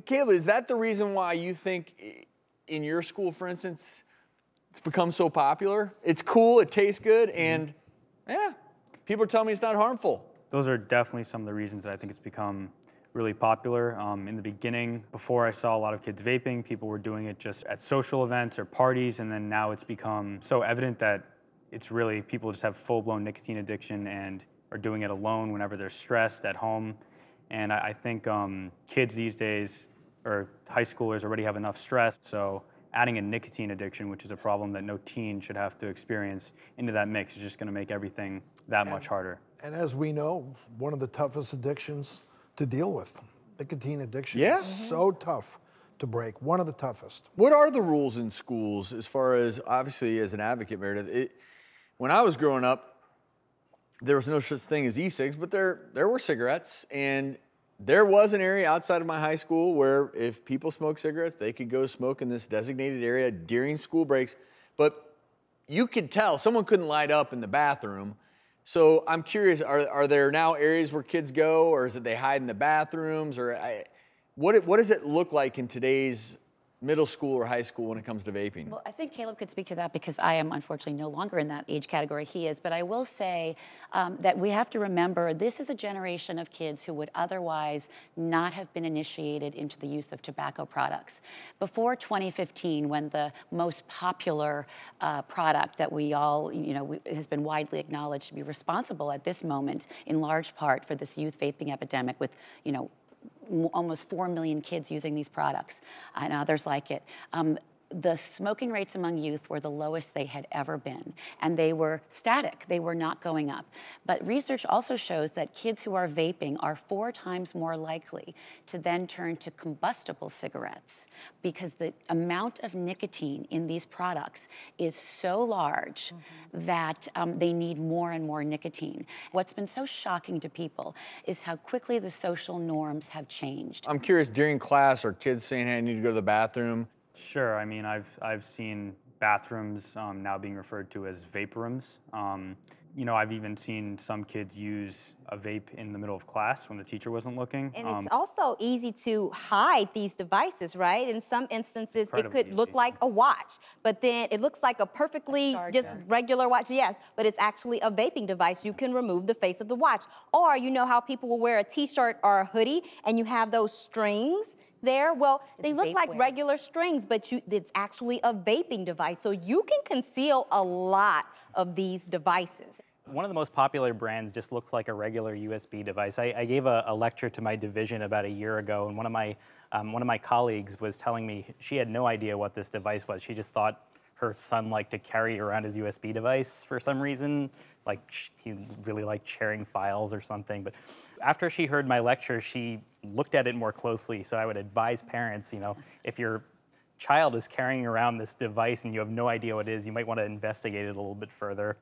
Kayla, is that the reason why you think in your school, for instance, it's become so popular? It's cool, it tastes good, and yeah, people are telling me it's not harmful. Those are definitely some of the reasons that I think it's become really popular. In the beginning, before I saw a lot of kids vaping, people were doing it just at social events or parties, and then now it's become so evident that it's really, people just have full-blown nicotine addiction and are doing it alone whenever they're stressed at home. And I think kids these days, or high schoolers, already have enough stress, so adding a nicotine addiction, which is a problem that no teen should have to experience, into that mix is just gonna make everything that much harder. And as we know, one of the toughest addictions to deal with, nicotine addiction, Yeah. is so tough to break, one of the toughest. What are the rules in schools as far as, obviously as an advocate, Meredith, when I was growing up, there was no such thing as e-cigs, but there were cigarettes, and there was an area outside of my high school where if people smoked cigarettes, they could go smoke in this designated area during school breaks. But you could tell someone couldn't light up in the bathroom. So I'm curious, are there now areas where kids go, or is it they hide in the bathrooms, or what does it look like in today's middle school or high school when it comes to vaping? Well, I think Caleb could speak to that because I am unfortunately no longer in that age category he is, but I will say that we have to remember this is a generation of kids who would otherwise not have been initiated into the use of tobacco products. Before 2015, when the most popular product that we all, has been widely acknowledged to be responsible at this moment in large part for this youth vaping epidemic with, almost 4 million kids using these products and others like it. The smoking rates among youth were the lowest they had ever been, and they were static. They were not going up. But research also shows that kids who are vaping are 4 times more likely to then turn to combustible cigarettes because the amount of nicotine in these products is so large that they need more and more nicotine. What's been so shocking to people is how quickly the social norms have changed. I'm curious, during class, are kids saying, hey, I need to go to the bathroom? Sure, I mean, I've seen bathrooms now being referred to as vape rooms. I've even seen some kids use a vape in the middle of class when the teacher wasn't looking. And it's also easy to hide these devices, right? In some instances, it could look like a watch, but then it looks like a perfectly just regular watch, yes, but it's actually a vaping device. You can remove the face of the watch. Or you know how people will wear a t-shirt or a hoodie and you have those strings there? Well, they look like regular strings, but it's actually a vaping device. So you can conceal a lot of these devices. One of the most popular brands just looks like a regular USB device. I gave a lecture to my division about a year ago, and one of my colleagues was telling me she had no idea what this device was. She just thought her son liked to carry around his USB device for some reason, like he really liked sharing files or something. But after she heard my lecture, she looked at it more closely. So I would advise parents, if your child is carrying around this device and you have no idea what it is, you might want to investigate it a little bit further.